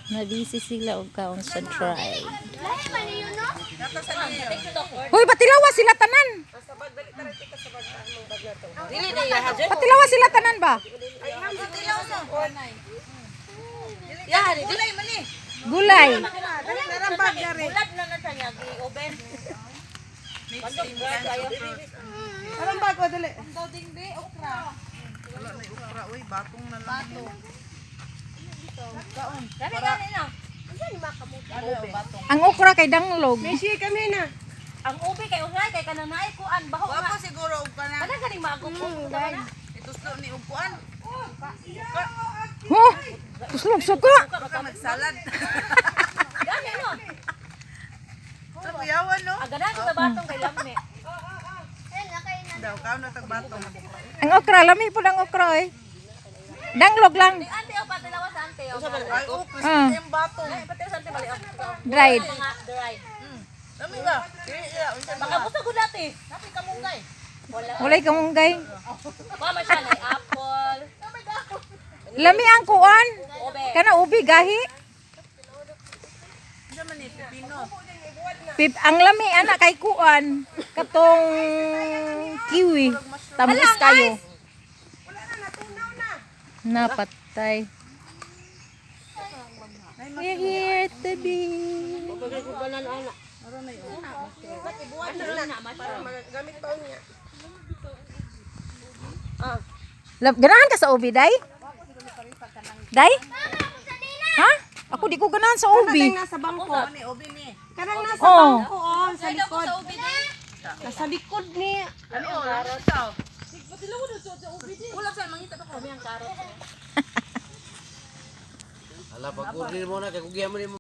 Nabisi sila og kaon sa try. Hoy, patilawa sila tanan. Patilawa sila tanan ba? Gulay. Parang bago dali. Ang okra kay danglog. Messi kami na. Ang ube kay usay kay kananay kuan baho Wa na. pa siguro og kana. Kada ganing maagom ko na. Ituslo ni og kuan. Ho! Tuslog suka. Baka magsalad. Gani no. Sa kuyawan no. Aga na sa batong kay lami. Daw kaw na tagbatong. Ang okra, lami po ang okra eh. Danglog lang. Ante o patilawas sa ante o. Ay oh, Ah, yung batong. Pati sa ante bali. dried. Mga dried. Dami ba? Iya, unsa Baka busa gud dati. Napi ka munggay. Wala. Walay kamunggay. Mama siya na apple. Lami ang kuan. Ube. Kana ubi gahi. Unsa man ni pipino? Ang lami anak kay kuan. Katong kiwi. Tamis kayo. Napatay. We're here to be. Ganahan ka sa ubi, Day? Day? Ha? Ako di ko ganahan sa ubi. Kanang nasa bangko. Ni obi ni. Kanang nasa Oh. bangko oh, sa likod. Nasa likod ni. Dami oh, ikaw. Wala sa mangita to kami ang karot. Ala pag-order mo na kay kugiya mo